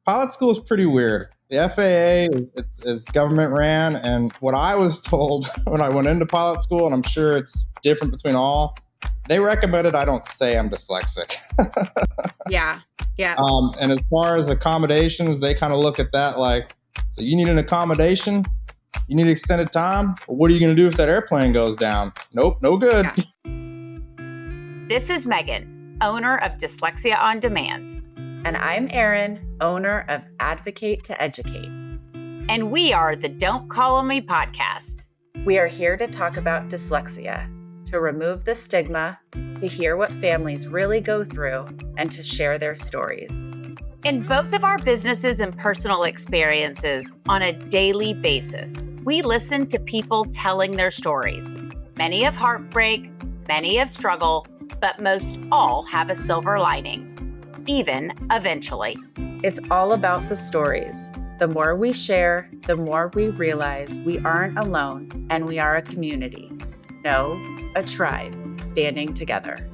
Pilot school is pretty weird. The FAA is government ran, and what I was told when I went into pilot school, and I'm sure it's different between all, they recommended I don't say I'm dyslexic. Yeah. And as far as accommodations, they kind of look at that like, so you need an accommodation? You need extended time? Or what are you going to do if that airplane goes down? Nope, no good. Yeah. This is Megan, owner of Dyslexia on Demand. And I'm Eryn, owner of Advocate to Educate. And we are the Don't Call on Me podcast. We are here to talk about dyslexia, to remove the stigma, to hear what families really go through, and to share their stories. In both of our businesses and personal experiences on a daily basis, we listen to people telling their stories. Many of heartbreak, many of struggle, but most all have a silver lining, even eventually. It's all about the stories. The more we share, the more we realize we aren't alone and we are a community. No, a tribe standing together.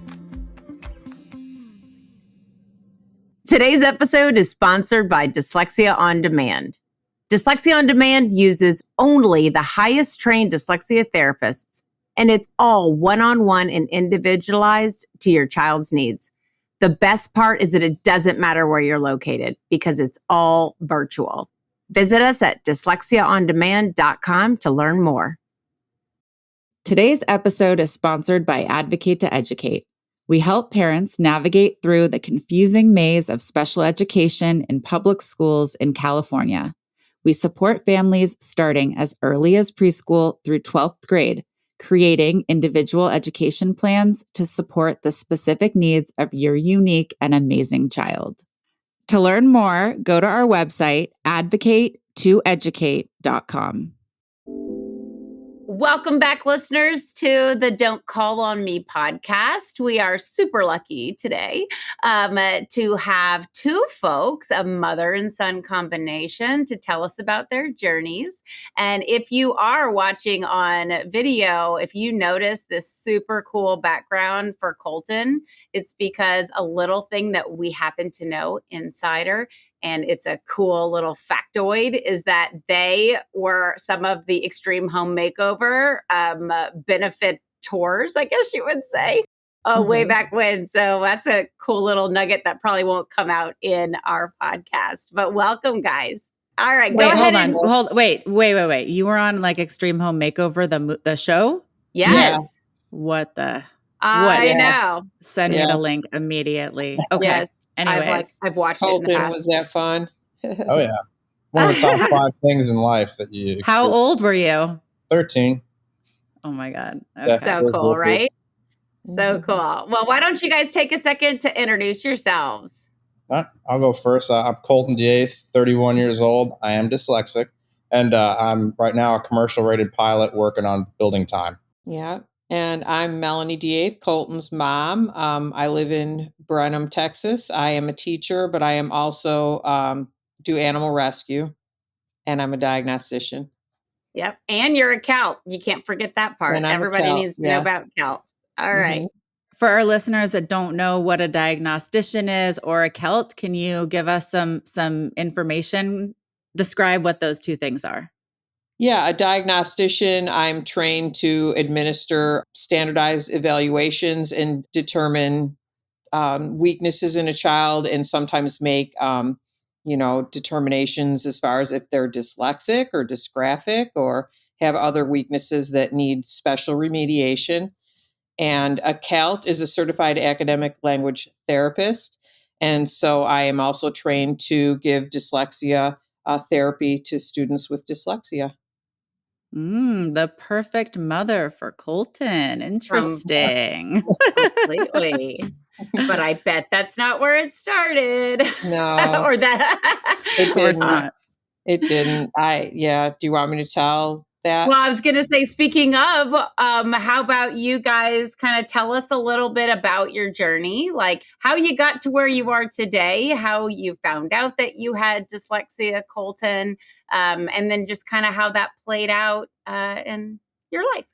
Today's episode is sponsored by Dyslexia on Demand. Dyslexia on Demand uses only the highest trained dyslexia therapists, and it's all one-on-one and individualized to your child's needs. The best part is that it doesn't matter where you're located because it's all virtual. Visit us at dyslexiaondemand.com to learn more. Today's episode is sponsored by Advocate to Educate. We help parents navigate through the confusing maze of special education in public schools in California. We support families starting as early as preschool through 12th grade, creating individual education plans to support the specific needs of your unique and amazing child. To learn more, go to our website, advocatetoeducate.com. Welcome back, listeners, to the Don't Call on Me podcast. We are super lucky today to have two folks, a mother and son combination, to tell us about their journeys. And if you are watching on video, if you notice this super cool background for Colton, it's because a little thing that we happen to know, insider, and it's a cool little factoid, is that they were some of the Extreme Home Makeover benefit tours, I guess you would say, way back when. So that's a cool little nugget that probably won't come out in our podcast. But welcome, guys. All right, Wait, go ahead. Wait. You were on like Extreme Home Makeover, the show? Yes. Yeah. What the? I know. Send me the link immediately. Okay. Yes. Anyways, I've watched Colton, it in the past. was that fun? Oh, yeah. One of the top 5 things in life that you experience. How old were you? 13. Oh my God. Yeah. Okay. So cool, right? So cool. Well, why don't you guys take a second to introduce yourselves? I'll go first. I'm Colton DeAth, 31 years old. I am dyslexic, and I'm right now a commercial rated pilot working on building time. Yeah. And I'm Melanie DeAth, Colton's mom. I live in Brenham, Texas. I am a teacher, but I am also do animal rescue, and I'm a diagnostician. Yep. And you're a Celt. You can't forget that part. And I'm a Everybody Celt, needs to know about Celt. All right. For our listeners that don't know what a diagnostician is or a Celt, can you give us some information? Describe what those two things are. Yeah, a diagnostician, I'm trained to administer standardized evaluations and determine weaknesses in a child, and sometimes make, determinations as far as if they're dyslexic or dysgraphic or have other weaknesses that need special remediation. And a CALT is a certified academic language therapist. And so I am also trained to give dyslexia therapy to students with dyslexia. The perfect mother for Colton. Interesting. Completely. But I bet that's not where it started. No. Or that. It Of course didn't. not. It didn't. Do you want me to tell that? Well, I was going to say, speaking of, how about you guys kind of tell us a little bit about your journey, like how you got to where you are today, how you found out that you had dyslexia, Colton, and then just kind of how that played out in your life.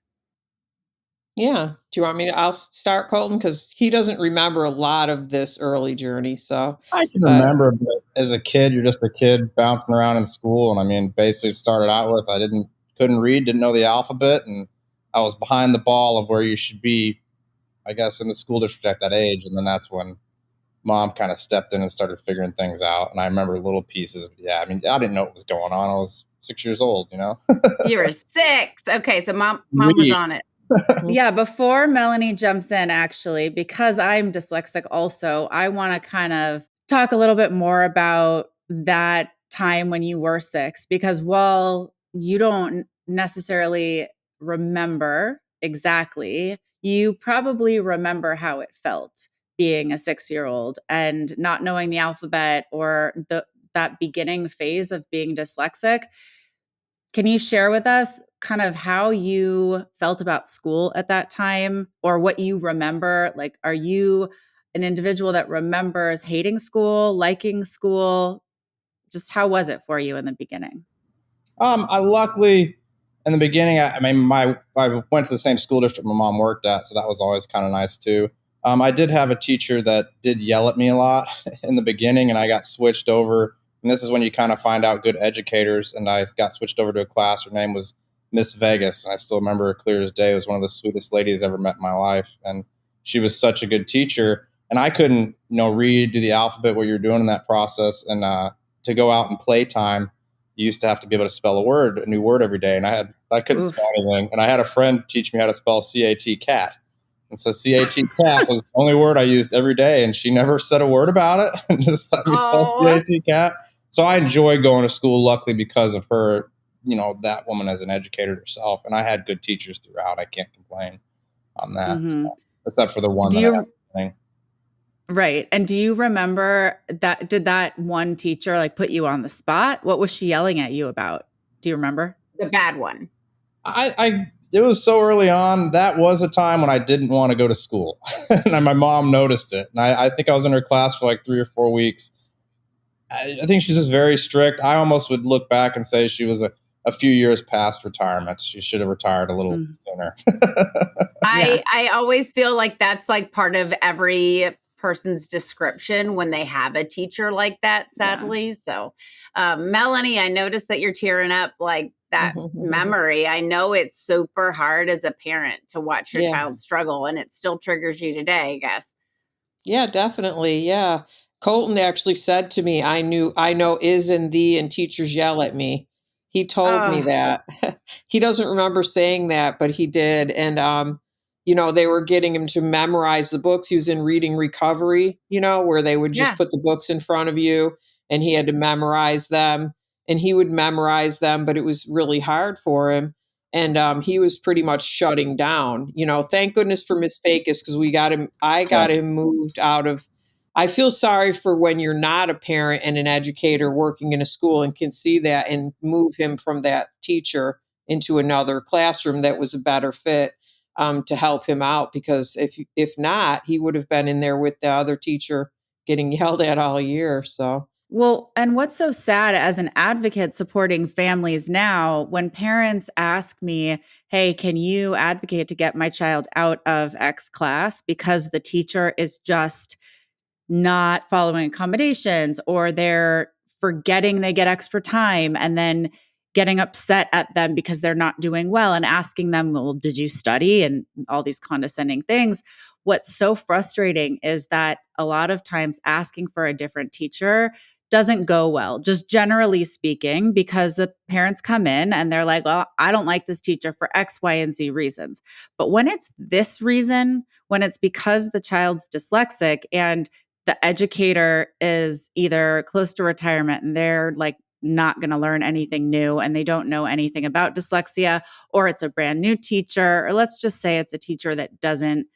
Yeah. Do you want me to? I'll start, Colton, because he doesn't remember a lot of this early journey. So I can remember, but as a kid, you're just a kid bouncing around in school. And I mean, basically started out with, couldn't read, didn't know the alphabet. And I was behind the ball of where you should be, I guess, in the school district at that age. And then that's when mom kind of stepped in and started figuring things out. And I remember little pieces. Yeah, I mean, I didn't know what was going on. I was 6 years old, you know? You were 6. Okay, so mom was on it. Yeah, before Melanie jumps in, actually, because I'm dyslexic also, I want to kind of talk a little bit more about that time when you were 6, because while you don't necessarily remember exactly, you probably remember how it felt being a 6-year-old and not knowing the alphabet or that beginning phase of being dyslexic. Can you share with us kind of how you felt about school at that time or what you remember? Like, are you an individual that remembers hating school, liking school? Just how was it for you in the beginning? I luckily, in the beginning, I went to the same school district my mom worked at, so that was always kind of nice too. I did have a teacher that did yell at me a lot in the beginning, and I got switched over. And this is when you kind of find out good educators. And I got switched over to a class. Her name was Miss Vegas. And I still remember her clear as day. It was one of the sweetest ladies I ever met in my life. And she was such a good teacher. And I couldn't, read, do the alphabet, what you're doing in that process. And to go out and play time, you used to have to be able to spell a new word every day. And I couldn't spell anything. And I had a friend teach me how to spell CAT, cat. And so CAT cat was the only word I used every day. And she never said a word about it and just let me spell CAT cat. So I enjoy going to school, luckily, because of her, that woman as an educator herself. And I had good teachers throughout. I can't complain on that. Mm-hmm. So, except for the one that I had. Right. And do you remember did that one teacher like put you on the spot? What was she yelling at you about? Do you remember? The bad one. It was so early on. That was a time when I didn't want to go to school. And my mom noticed it. And I think I was in her class for like 3 or 4 weeks. I think she's just very strict. I almost would look back and say she was a few years past retirement. She should have retired a little sooner. I always feel like that's like part of every person's description when they have a teacher like that, sadly. Yeah. So, Melanie, I noticed that you're tearing up like that memory. I know it's super hard as a parent to watch your child struggle, and it still triggers you today, I guess. Yeah, definitely. Yeah. Colton actually said to me, I know is and thee and teachers yell at me. He told me that. He doesn't remember saying that, but he did. And, they were getting him to memorize the books. He was in reading recovery, where they would just put the books in front of you and he had to memorize them. And he would memorize them, but it was really hard for him. And he was pretty much shutting down. Thank goodness for Miss Fakis, because I got him moved out of. I feel sorry for when you're not a parent and an educator working in a school and can see that and move him from that teacher into another classroom that was a better fit to help him out. Because if not, he would have been in there with the other teacher getting yelled at all year. So. Well, and what's so sad as an advocate supporting families now, when parents ask me, hey, can you advocate to get my child out of X class because the teacher is just not following accommodations or they're forgetting they get extra time and then getting upset at them because they're not doing well and asking them, well, did you study? And all these condescending things. What's so frustrating is that a lot of times asking for a different teacher doesn't go well, just generally speaking, because the parents come in and they're like, well, I don't like this teacher for X, Y, and Z reasons. But when it's this reason, when it's because the child's dyslexic and the educator is either close to retirement and they're like not going to learn anything new and they don't know anything about dyslexia, or it's a brand new teacher, or let's just say it's a teacher that doesn't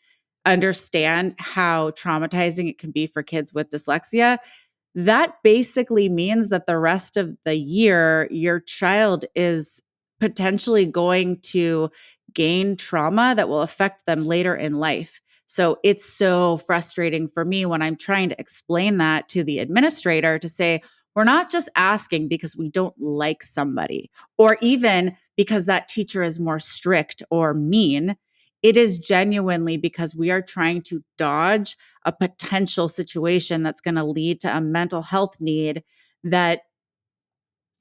understand how traumatizing it can be for kids with dyslexia, that basically means that the rest of the year, your child is potentially going to gain trauma that will affect them later in life. So it's so frustrating for me when I'm trying to explain that to the administrator to say, we're not just asking because we don't like somebody or even because that teacher is more strict or mean. it is genuinely because we are trying to dodge a potential situation that's going to lead to a mental health need that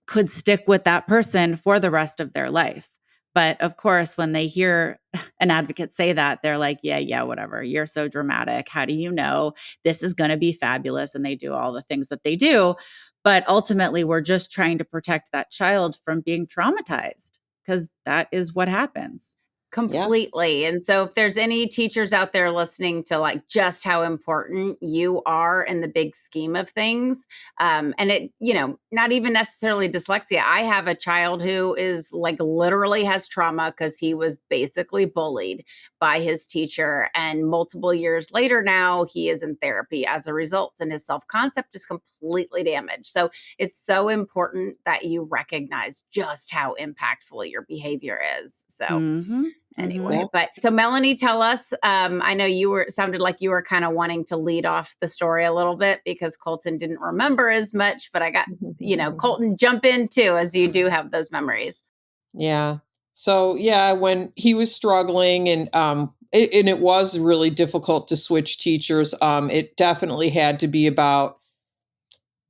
could stick with that person for the rest of their life. But of course, when they hear an advocate say that, they're like, yeah, whatever. You're so dramatic. How do you know this is going to be fabulous? And they do all the things that they do. But ultimately, we're just trying to protect that child from being traumatized because that is what happens. Completely. And so if there's any teachers out there listening to like just how important you are in the big scheme of things, and it, not even necessarily dyslexia. I have a child who is like literally has trauma because he was basically bullied by his teacher. And multiple years later now, he is in therapy as a result, and his self-concept is completely damaged. So it's so important that you recognize just how impactful your behavior is. So anyway, but so Melanie, tell us, I know sounded like you were kind of wanting to lead off the story a little bit because Colton didn't remember as much, but I got, Colton, jump in too, as you do have those memories. Yeah. So when he was struggling and it was really difficult to switch teachers, it definitely had to be about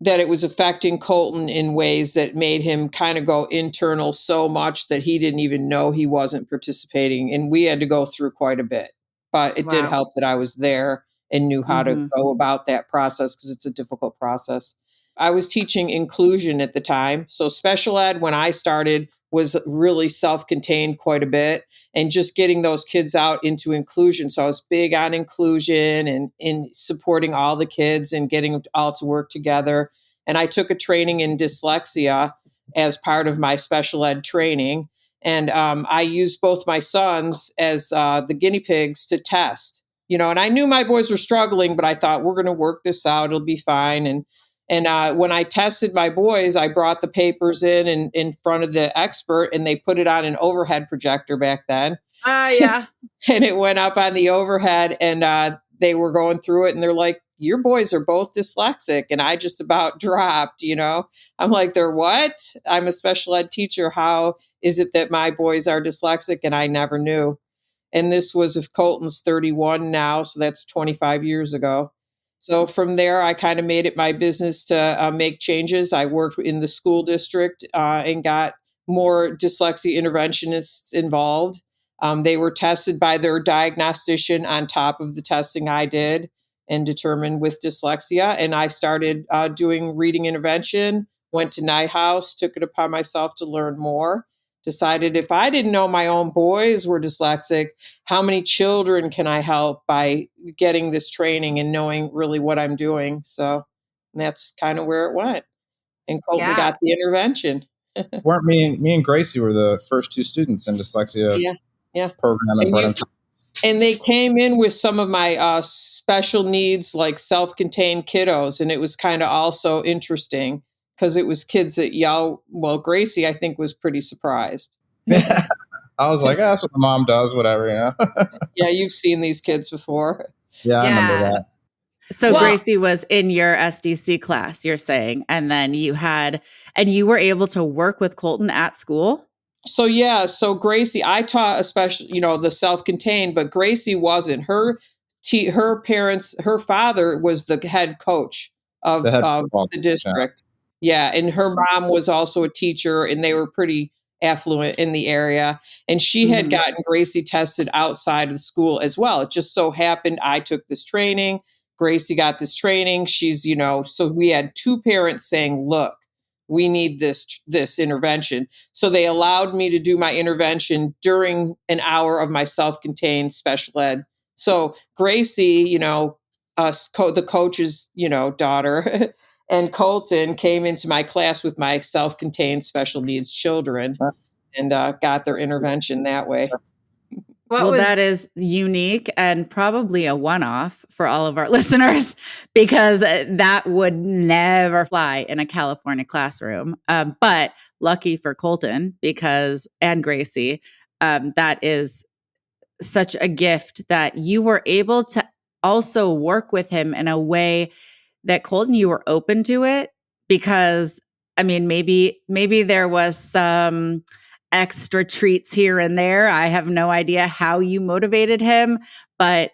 that it was affecting Colton in ways that made him kind of go internal so much that he didn't even know he wasn't participating. And we had to go through quite a bit. But it did help that I was there and knew how to go about that process because it's a difficult process. I was teaching inclusion at the time. So special ed, when I started, was really self-contained quite a bit and just getting those kids out into inclusion. So I was big on inclusion and in supporting all the kids and getting them all to work together. And I took a training in dyslexia as part of my special ed training. And I used both my sons as the guinea pigs to test, and I knew my boys were struggling, but I thought we're going to work this out. It'll be fine. And when I tested my boys, I brought the papers in front of the expert, and they put it on an overhead projector back then. Yeah. And it went up on the overhead, and they were going through it, and they're like, "Your boys are both dyslexic." And I just about dropped, I'm like, "They're what? I'm a special ed teacher. How is it that my boys are dyslexic?" And I never knew. And this was, if Colton's 31 now, so that's 25 years ago. So from there, I kind of made it my business to make changes. I worked in the school district and got more dyslexia interventionists involved. They were tested by their diagnostician on top of the testing I did and determined with dyslexia. And I started doing reading intervention, went to Night House, took it upon myself to learn more. Decided if I didn't know my own boys were dyslexic, how many children can I help by getting this training and knowing really what I'm doing? So that's kind of where it went. And Colton got the intervention. Weren't me and Gracie were the first two students in dyslexia program at Orton. And they came in with some of my special needs, like self-contained kiddos. And it was kind of also interesting because it was kids that Gracie, I think, was pretty surprised. Yeah. I was like, that's what the mom does, whatever, Yeah, you've seen these kids before. Yeah, I remember that. So Gracie was in your SDC class, you're saying, and then you were able to work with Colton at school? So Gracie, I taught especially, the self-contained, but Gracie wasn't. Her parents, her father was the head coach of the district. Yeah, and her mom was also a teacher, and they were pretty affluent in the area. And she had gotten Gracie tested outside of the school as well. It just so happened I took this training. Gracie got this training. She's, so we had two parents saying, "Look, we need this intervention." So they allowed me to do my intervention during an hour of my self-contained special ed. So Gracie, the coach's, daughter, and Colton came into my class with my self-contained special needs children and got their intervention that way. That is unique and probably a one-off for all of our listeners because that would never fly in a California classroom. But lucky for Colton and Gracie, that is such a gift that you were able to also work with him in a way that Colton, you were open to it because, I mean, maybe there was some extra treats here and there. I have no idea how you motivated him, but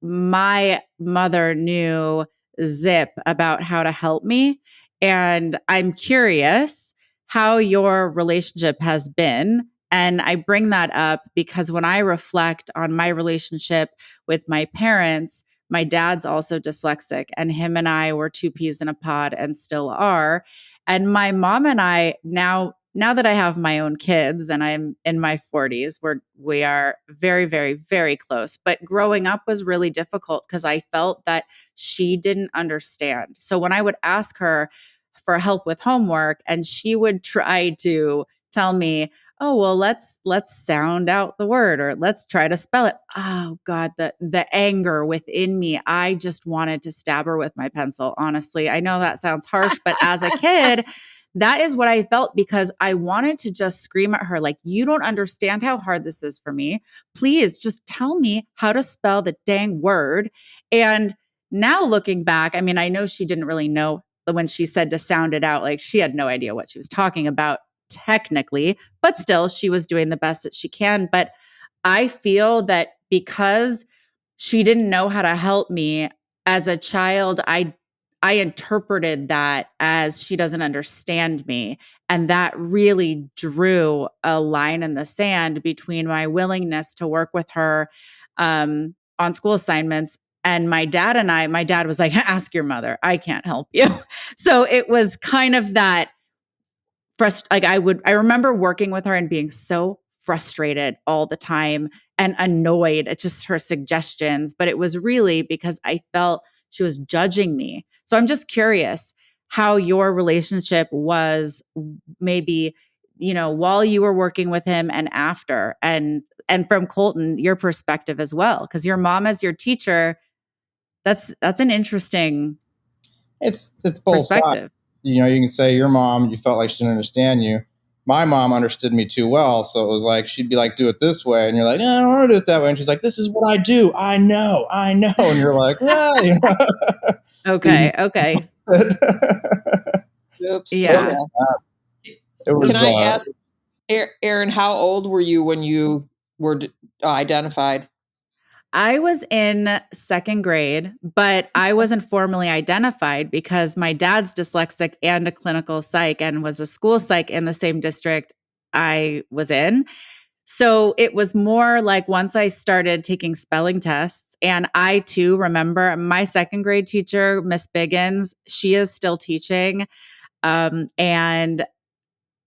my mother knew zip about how to help me. And I'm curious how your relationship has been. And I bring that up because when I reflect on my relationship with my parents, my dad's also dyslexic, and him and I were two peas in a pod and still are. And my mom and I now that I have my own kids and I'm in my 40s, we are very, very, very close. But growing up was really difficult because I felt that she didn't understand. So when I would ask her for help with homework and she would try to tell me, oh, well, let's sound out the word or let's try to spell it. Oh God, the anger within me. I just wanted to stab her with my pencil. Honestly, I know that sounds harsh, but as a kid, that is what I felt because I wanted to just scream at her, like, you don't understand how hard this is for me. Please just tell me how to spell the dang word. And now looking back, I mean, I know she didn't really know when she said to sound it out, like she had no idea what she was talking about technically, but still she was doing the best that she can. But I feel that because she didn't know how to help me as a child, I interpreted that as she doesn't understand me. And that really drew a line in the sand between my willingness to work with her on school assignments. And my dad was like, ask your mother. I can't help you. So it was kind of that I remember working with her and being so frustrated all the time and annoyed at just her suggestions. But it was really because I felt she was judging me. So I'm just curious how your relationship was maybe, while you were working with him and after, and from Colton, your perspective as well, because your mom as your teacher, that's an interesting It's both perspective. sides. You can say your mom, you felt like she didn't understand you. My mom understood me too well. So it was like, she'd be like, do it this way. And you're like, I don't want to do it that way. And she's like, this is what I do. I know. And you're like, yeah. Okay. Oops. Yeah. It was, Can I ask, Eryn, how old were you when you were identified? I was in second grade, but I wasn't formally identified because my dad's dyslexic and a clinical psych and was a school psych in the same district I was in. So it was more like once I started taking spelling tests, and I too remember my second grade teacher, Miss Biggins, she is still teaching. And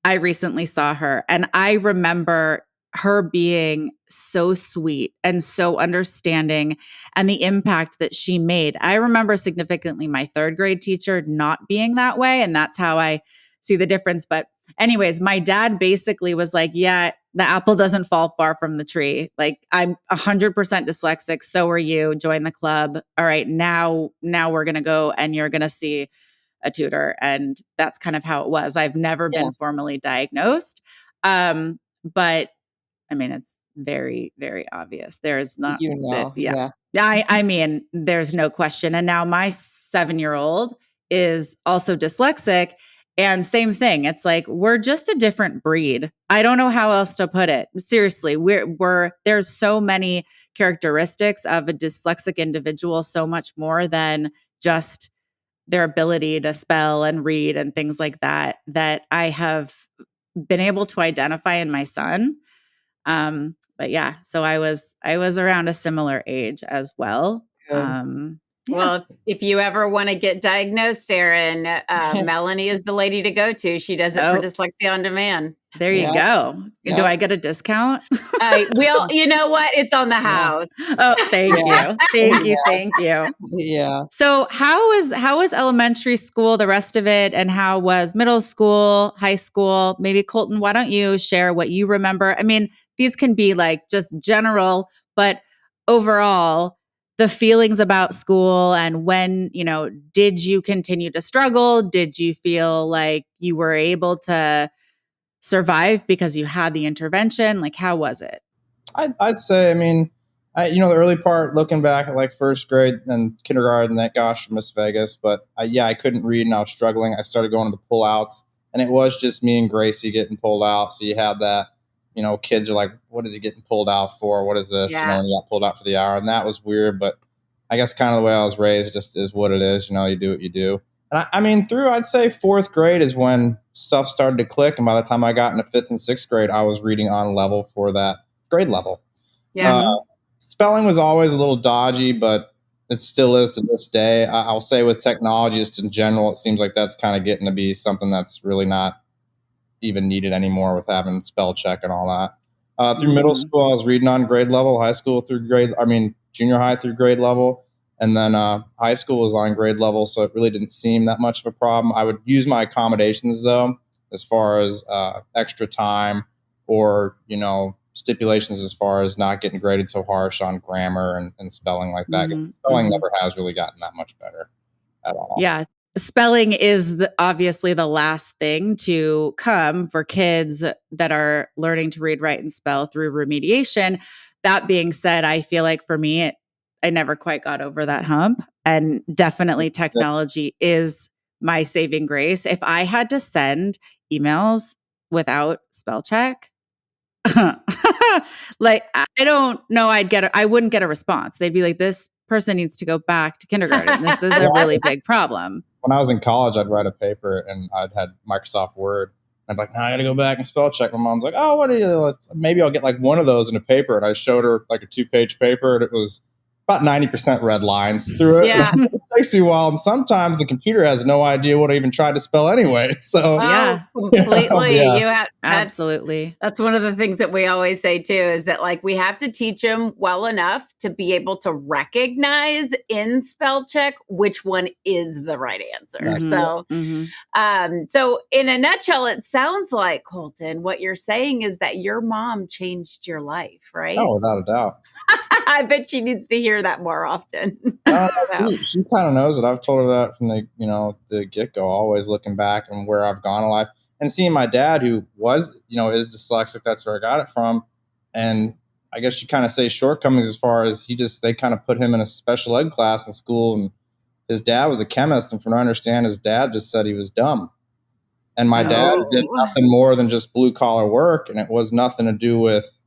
I recently saw her, and I remember her being so sweet and so understanding and the impact that she made. I remember significantly my third grade teacher not being that way, and that's how I see the difference. But anyways, my dad basically was like, yeah, the apple doesn't fall far from the tree. Like, I'm 100% dyslexic. So are you. Join the club. All right, now we're going to go and you're going to see a tutor. And that's kind of how it was. I've never been formally diagnosed. But I mean, it's very, very obvious. There's not, I mean, there's no question. And now my 7-year-old is also dyslexic. And same thing. It's like, we're just a different breed. I don't know how else to put it. Seriously, there's so many characteristics of a dyslexic individual, so much more than just their ability to spell and read and things like that I have been able to identify in my son. But yeah, so I was around a similar age as well. Well, if you ever want to get diagnosed, Eryn, Melanie is the lady to go to. She does it for Dyslexia on Demand. There you go. Yep. Do I get a discount? You know what? It's on the house. Oh, thank you. Thank you. Yeah. So how was elementary school, the rest of it, and how was middle school, high school? Maybe Colton, why don't you share what you remember? I mean, these can be like just general, but overall, the feelings about school and when, did you continue to struggle? Did you feel like you were able to survive because you had the intervention? Like, how was it? I'd say, I mean, the early part, looking back at like first grade and kindergarten, that gosh, Miss Vegas. But I couldn't read and I was struggling. I started going to the pullouts. And it was just me and Gracie getting pulled out. So you had that, kids are like, what is he getting pulled out for? What is this? Yeah. And you got pulled out for the hour. And that was weird. But I guess kind of the way I was raised just is what it is. You do what you do. And I mean, through, I'd say 4th grade is when stuff started to click. And by the time I got into 5th and 6th grade, I was reading on level for that grade level. Yeah. Spelling was always a little dodgy, but it still is to this day. I'll say with technology, just in general, it seems like that's kind of getting to be something that's really not even needed anymore with having spell check and all that. Through middle school, I was reading on grade level, junior high through grade level. And then high school was on grade level, so it really didn't seem that much of a problem. I would use my accommodations, though, as far as extra time or, stipulations as far as not getting graded so harsh on grammar and spelling like that. Spelling never has really gotten that much better at all. Yeah. Spelling is obviously the last thing to come for kids that are learning to read, write, and spell through remediation. That being said, I feel like for me, I never quite got over that hump. And definitely technology is my saving grace. If I had to send emails without spell check, like, I don't know, I wouldn't get a response. They'd be like, this person needs to go back to kindergarten. This is a really big problem. When I was in college, I'd write a paper and I'd had Microsoft Word. I'm like, no, I got to go back and spell check. My mom's like, oh, what are you? Maybe I'll get like one of those in a paper. And I showed her like a 2-page paper, and it was about 90% red lines through it. Yeah. It takes me a while. And sometimes the computer has no idea what I even tried to spell anyway. So yeah, completely. Yeah. Absolutely. That's one of the things that we always say too, is that like we have to teach them well enough to be able to recognize in spell check which one is the right answer. So, so in a nutshell, it sounds like, Colton, what you're saying is that your mom changed your life, right? Oh, without a doubt. I bet she needs to hear that more often. She kind of knows it. I've told her that from the get-go, always looking back and where I've gone in life. And seeing my dad, who was, is dyslexic, that's where I got it from. And I guess you kind of say shortcomings as far as they kind of put him in a special ed class in school. And his dad was a chemist. And from what I understand, his dad just said he was dumb. And my dad did nothing more than just blue collar work. And it was nothing to do with,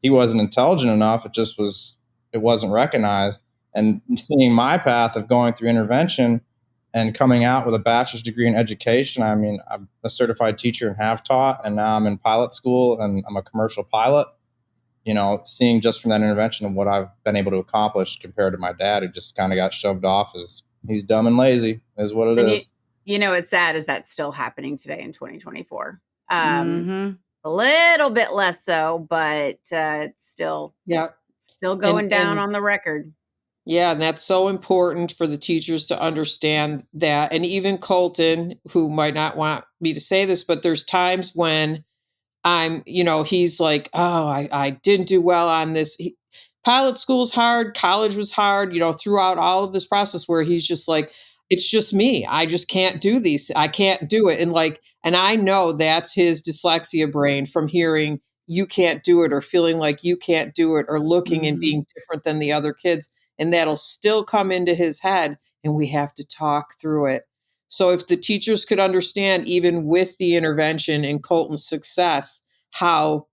he wasn't intelligent enough. It wasn't recognized. And seeing my path of going through intervention and coming out with a bachelor's degree in education. I mean, I'm a certified teacher and have taught, and now I'm in pilot school and I'm a commercial pilot. Seeing just from that intervention and what I've been able to accomplish compared to my dad, who just kind of got shoved off as he's dumb and lazy, is what it is. It's sad is that's still happening today in 2024. A little bit less so, but it's still going down on the record. Yeah, and that's so important for the teachers to understand that. And even Colton, who might not want me to say this, but there's times when he's like, oh, I didn't do well on this. Pilot school's hard. College was hard, throughout all of this process where he's just like, it's just me. I just can't do these. I can't do it. And I know that's his dyslexia brain from hearing you can't do it or feeling like you can't do it or looking and being different than the other kids. And that'll still come into his head, and we have to talk through it. So if the teachers could understand, even with the intervention and Colton's success, how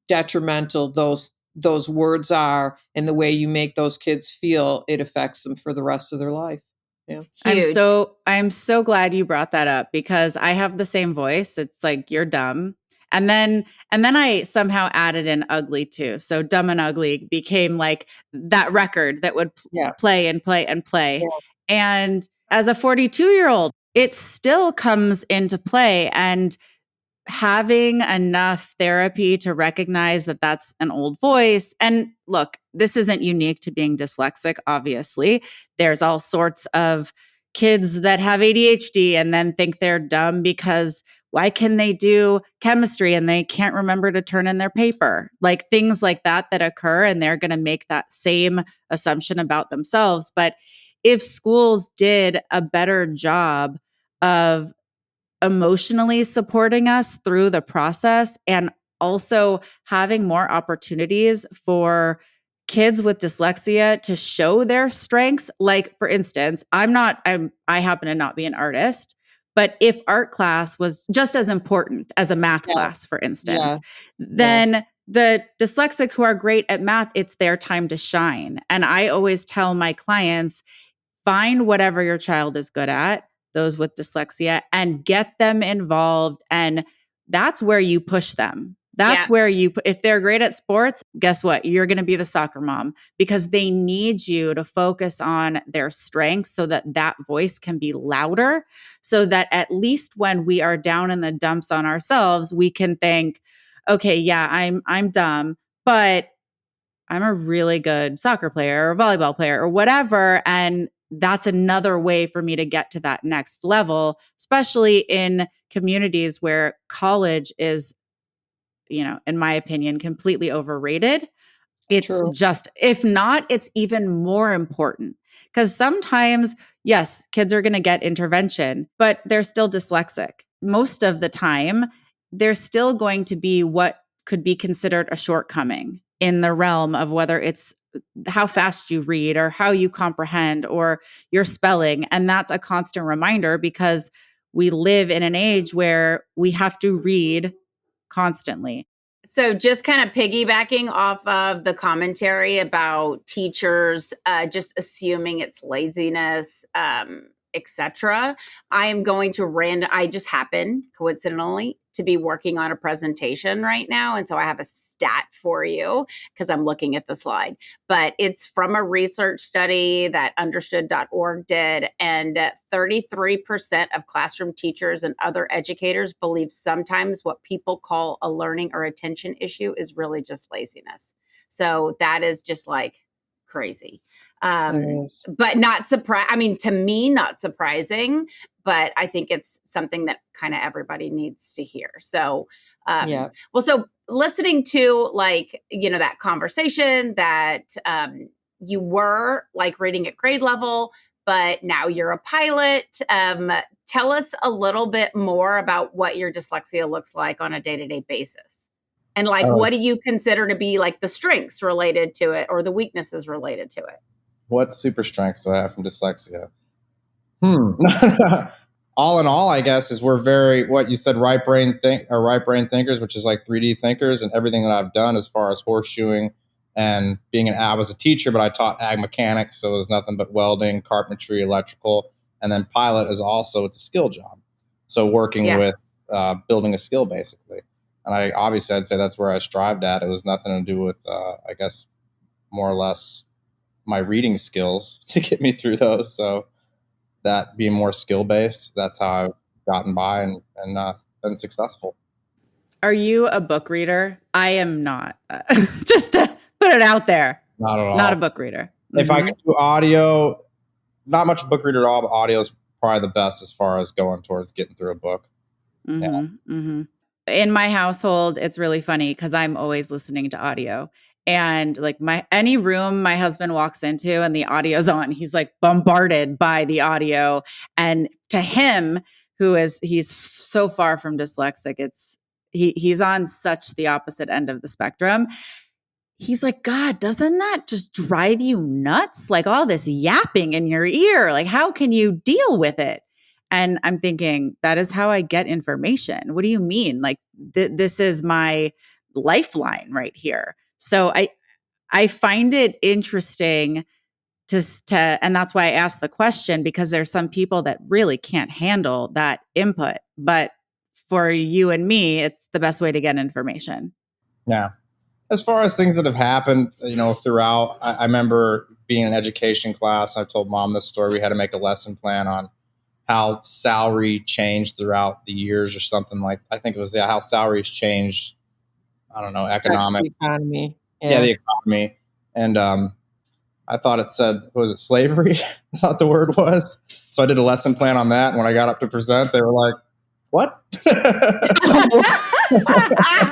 detrimental those words are and the way you make those kids feel, it affects them for the rest of their life. Yeah. I'm so glad you brought that up, because I have the same voice. It's like, you're dumb. And then I somehow added in ugly too. So dumb and ugly became like that record that would play and play and play. Yeah. And as a 42-year-old, it still comes into play. And having enough therapy to recognize that that's an old voice. And look, this isn't unique to being dyslexic, obviously. There's all sorts of kids that have ADHD and then think they're dumb because why can they do chemistry and they can't remember to turn in their paper? Like things like that occur, and they're going to make that same assumption about themselves. But if schools did a better job of emotionally supporting us through the process, and also having more opportunities for kids with dyslexia to show their strengths. Like, for instance, I happen to not be an artist, But if art class was just as important as a math class, for instance, then the dyslexic who are great at math, it's their time to shine. And I always tell my clients, find whatever your child is good at, those with dyslexia, and get them involved. And that's where you push them. That's where if they're great at sports, guess what? You're going to be the soccer mom because they need you to focus on their strengths so that that voice can be louder, so that at least when we are down in the dumps on ourselves, we can think, okay, yeah, I'm dumb, but I'm a really good soccer player or volleyball player or whatever. And that's another way for me to get to that next level, especially in communities where college is, in my opinion, completely overrated. It's just, if not, it's even more important because sometimes, yes, kids are going to get intervention, but they're still dyslexic. Most of the time, there's still going to be what could be considered a shortcoming in the realm of whether it's how fast you read or how you comprehend or your spelling. And that's a constant reminder because we live in an age where we have to read constantly. So just kind of piggybacking off of the commentary about teachers just assuming it's laziness, etc. I am going to I just happen coincidentally to be working on a presentation right now. And so I have a stat for you because I'm looking at the slide, but it's from a research study that understood.org did. And 33% of classroom teachers and other educators believe sometimes what people call a learning or attention issue is really just laziness. So that is just like crazy. But not surprising. I mean, to me, not surprising, but I think it's something that kind of everybody needs to hear. So, so listening to that conversation that you were like reading at grade level, but now you're a pilot. Tell us a little bit more about what your dyslexia looks like on a day-to-day basis. And what do you consider to be like the strengths related to it or the weaknesses related to it? What super strengths do I have from dyslexia? All in all, I guess, is we're very, what you said, right brain thinkers, which is like 3D thinkers, and everything that I've done as far as horseshoeing and being I was a teacher, but I taught ag mechanics. So it was nothing but welding, carpentry, electrical. And then pilot is also, it's a skill job. So working with building a skill basically. And I'd say that's where I strived at. It was nothing to do with, I guess, more or less my reading skills to get me through those. So that being more skill based, that's how I've gotten by and been successful. Are you a book reader? I am not. Just to put it out there. Not at all. Not a book reader. If I could do audio, not much a book reader at all, but audio is probably the best as far as going towards getting through a book. In my household, it's really funny because I'm always listening to audio. And like any room my husband walks into and the audio's on, he's like bombarded by the audio. And to him, he's so far from dyslexic, he's on such the opposite end of the spectrum. He's like, God, doesn't that just drive you nuts? Like all this yapping in your ear, like how can you deal with it? And I'm thinking, that is how I get information. What do you mean? Like this is my lifeline right here. So I find it interesting and that's why I asked the question, because there's some people that really can't handle that input. But for you and me, it's the best way to get information. Yeah. As far as things that have happened, throughout, I remember being in education class. I told Mom this story. We had to make a lesson plan on how salary changed throughout the years or something like, I think it was how salaries changed. I don't know, economic. The economy. Yeah, the economy. And I thought it said, was it slavery? I thought the word was. So I did a lesson plan on that. And when I got up to present, they were like, what?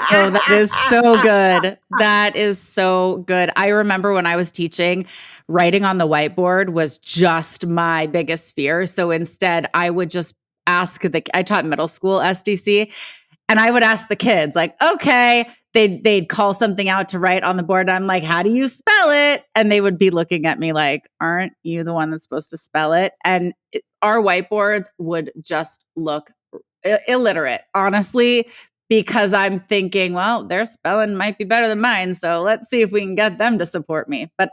Oh, that is so good. That is so good. I remember when I was teaching, writing on the whiteboard was just my biggest fear. So instead, I would just ask I taught middle school SDC, and I would ask the kids, like, okay, they'd call something out to write on the board. I'm like, how do you spell it? And they would be looking at me like, aren't you the one that's supposed to spell it? And our whiteboards would just look illiterate, honestly, because I'm thinking, well, their spelling might be better than mine. So let's see if we can get them to support me. But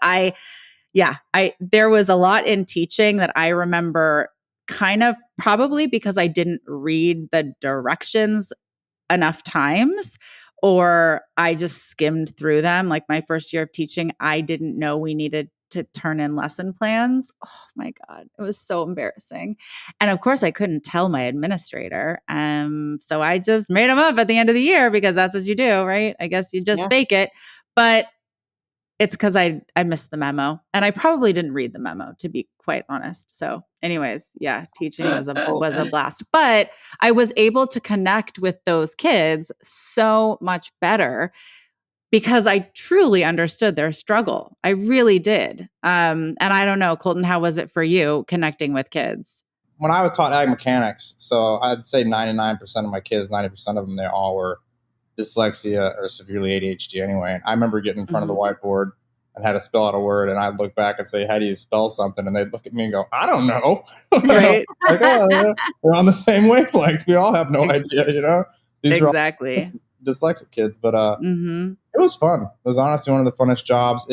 there was a lot in teaching that I remember kind of probably because I didn't read the directions enough times, or I just skimmed through them. Like my first year of teaching, I didn't know we needed to turn in lesson plans. Oh my God, it was so embarrassing. And of course, I couldn't tell my administrator. So I just made them up at the end of the year because that's what you do, right? I guess you just fake it. But it's because I missed the memo, and I probably didn't read the memo, to be quite honest. So anyways, yeah, teaching was a blast, but I was able to connect with those kids so much better because I truly understood their struggle. I really did. And I don't know, Colton, how was it for you connecting with kids? When I was taught ag mechanics, so I'd say 99% of my kids, 90% of them, they all were dyslexia or severely ADHD anyway. And I remember getting in front of the whiteboard and had to spell out a word, and I'd look back and say, how do you spell something? And they'd look at me and go, I don't know. Right. Like, oh, yeah, we're on the same wavelength. We all have no idea, These exactly. are all dyslexic kids. But it was fun. It was honestly one of the funnest jobs.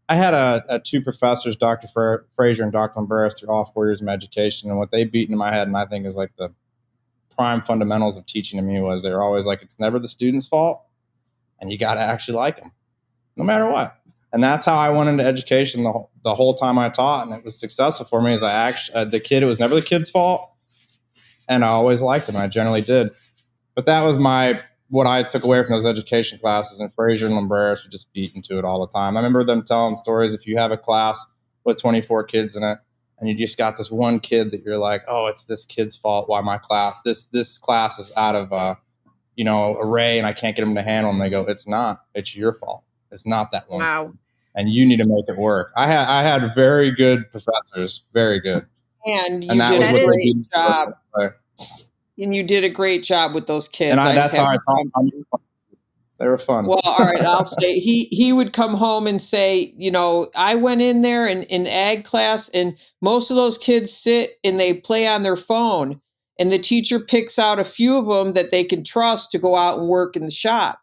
I had two professors, Dr. Frazier and Dr. Lamberis, through all 4 years of my education. And what they beat into my head, and I think is like the prime fundamentals of teaching to me, was they were always like, it's never the student's fault, and you got to actually like them no matter what. And that's how I went into education the whole time I taught, and it was successful for me. Is it was never the kid's fault, and I always liked him. I generally did. But that was what I took away from those education classes, and Frazier and Lamberis would just beat into it all the time. I remember them telling stories. If you have a class with 24 kids in it, and you just got this one kid that you're like, oh, it's this kid's fault. Why my class? This class is out of array, and I can't get them to handle. And they go, it's not. It's your fault. It's not that one. Wow. And you need to make it work. I had very good professors, very good. And you that did was a what they great did. job. Right. And you did a great job with those kids. And that's how I taught them. They were fun. Well, all right, I'll say he would come home and say, I went in there in ag class, and most of those kids sit and they play on their phone, and the teacher picks out a few of them that they can trust to go out and work in the shop.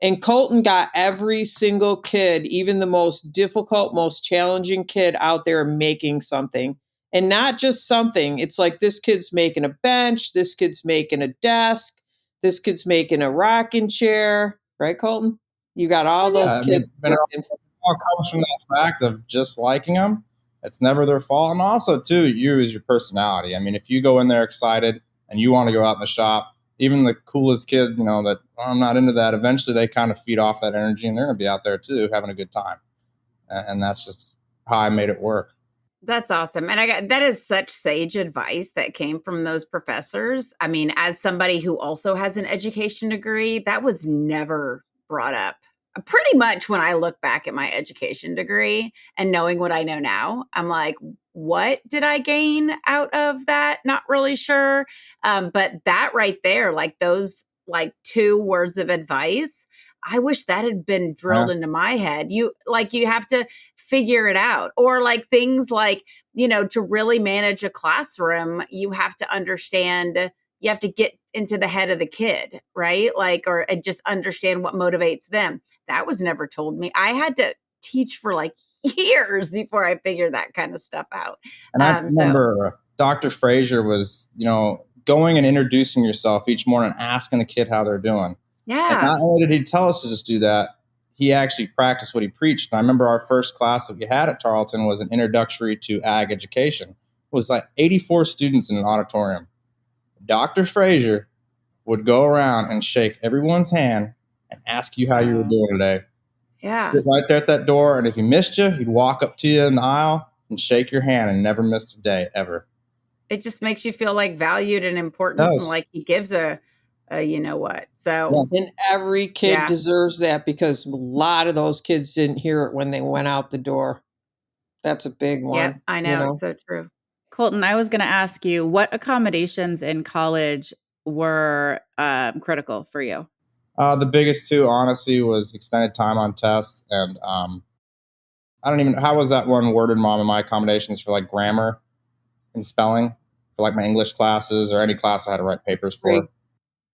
And Colton got every single kid, even the most difficult, most challenging kid out there making something. And not just something. It's like this kid's making a bench, this kid's making a desk, this kid's making a rocking chair. Right, Colton? You got all those kids. It all comes from that fact of just liking them. It's never their fault. And also, too, you is your personality. I mean, if you go in there excited and you want to go out in the shop, even the coolest kid, that I'm not into that, eventually they kind of feed off that energy, and they're going to be out there too, having a good time. And that's just how I made it work. That's awesome. And that is such sage advice that came from those professors. I mean, as somebody who also has an education degree, that was never brought up. Pretty much when I look back at my education degree and knowing what I know now, I'm like, what did I gain out of that? Not really sure. But that right there, like those two words of advice, I wish that had been drilled into my head. You have to figure it out. Or like things like, to really manage a classroom, you have to understand, you have to get into the head of the kid, right? Or just understand what motivates them. That was never told me. I had to teach for years before I figured that kind of stuff out. And I remember Dr. Frazier was, going and introducing yourself each morning, asking the kid how they're doing. Yeah. And not only did he tell us to just do that, he actually practiced what he preached. And I remember our first class that we had at Tarleton was an introductory to ag education. It was 84 students in an auditorium. Dr. Frazier would go around and shake everyone's hand and ask you how you were doing today. Yeah. Sit right there at that door, and if he missed you, he'd walk up to you in the aisle and shake your hand and never missed a day, ever. It just makes you feel valued and important, and he gives a you know what. So and every kid deserves that, because a lot of those kids didn't hear it when they went out the door. That's a big one. Yeah, I know. It's so true. Colton, I was going to ask you, what accommodations in college were critical for you? The biggest two, honestly, was extended time on tests. And I don't even, how was that one worded, Mom, in my accommodations for grammar and spelling? for like my English classes or any class I had to write papers for.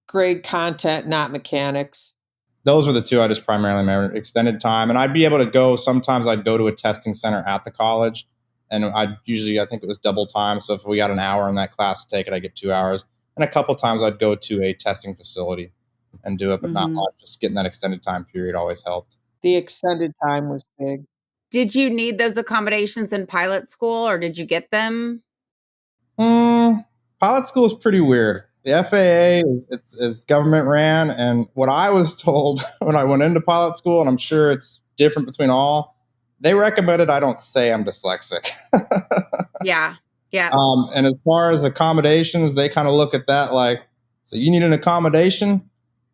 Grade content, not mechanics. Those are the two I just primarily remember. Extended time. And I'd be able to go, sometimes I'd go to a testing center at the college, and I think it was double time. So if we got an hour in that class to take it, I get 2 hours. And a couple times I'd go to a testing facility and do it, but not much. Just getting that extended time period always helped. The extended time was big. Did you need those accommodations in pilot school, or did you get them? Pilot school is pretty weird. The FAA is government ran, and what I was told when I went into pilot school, and I'm sure it's different between all, they recommended I don't say I'm dyslexic. Yeah. And as far as accommodations, they kind of look at that like, so you need an accommodation?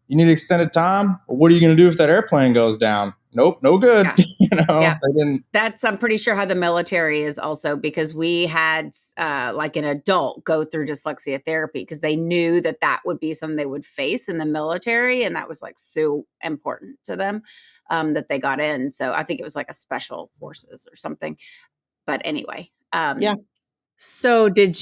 You need extended time? Well, what are you going to do if that airplane goes down? Nope, no good. Yeah. They didn't. That's, I'm pretty sure, how the military is also, because we had like an adult go through dyslexia therapy because they knew that would be something they would face in the military. And that was like so important to them that they got in. So I think it was like a special forces or something. But anyway. Yeah. So is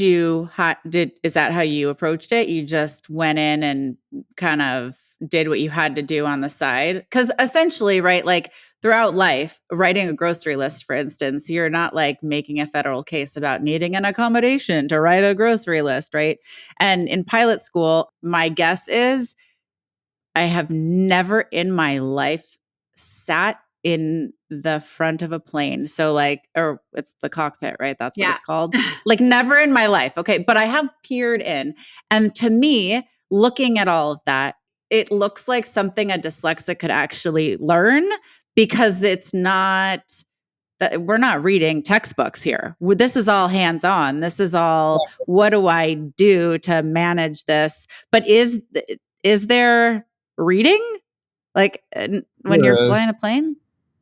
that how you approached it? You just went in and kind of did what you had to do on the side? Because essentially, right, like throughout life, writing a grocery list, for instance, you're not like making a federal case about needing an accommodation to write a grocery list, right? And in pilot school, my guess is I have never in my life sat in the front of a plane. So like, or it's the cockpit, right? That's what it's called. Like never in my life. Okay. But I have peered in. And to me, looking at all of that, it looks like something a dyslexic could actually learn, because it's not that we're not reading textbooks here. This is all hands-on. This is all, what do I do to manage this? But is there reading? Like when you're flying a plane?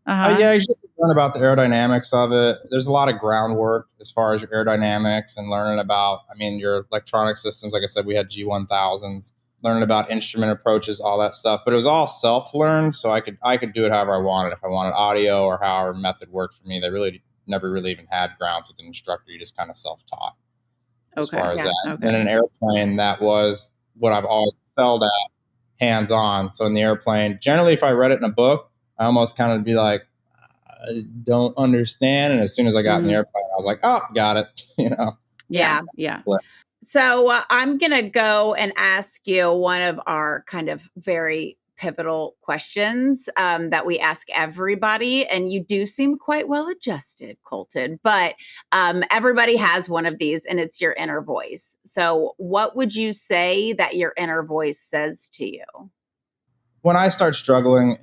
Yeah, you should learn about the aerodynamics of it. There's a lot of groundwork as far as your aerodynamics and learning about, your electronic systems. Like I said, we had G1000s, learning about instrument approaches, all that stuff. But it was all self-learned, so I could do it however I wanted. If I wanted audio or however method worked for me, they really never really even had grounds with an instructor. You just kind of self-taught as far as that. Okay. In an airplane, that was what I've always excelled at, hands-on. So in the airplane, generally, if I read it in a book, I almost kind of be like, I don't understand. And as soon as I got in the airplane, I was like, oh, got it. Yeah. So I'm going to go and ask you one of our kind of very pivotal questions that we ask everybody. And you do seem quite well adjusted, Colton, but everybody has one of these, and it's your inner voice. So what would you say that your inner voice says to you? When I start struggling,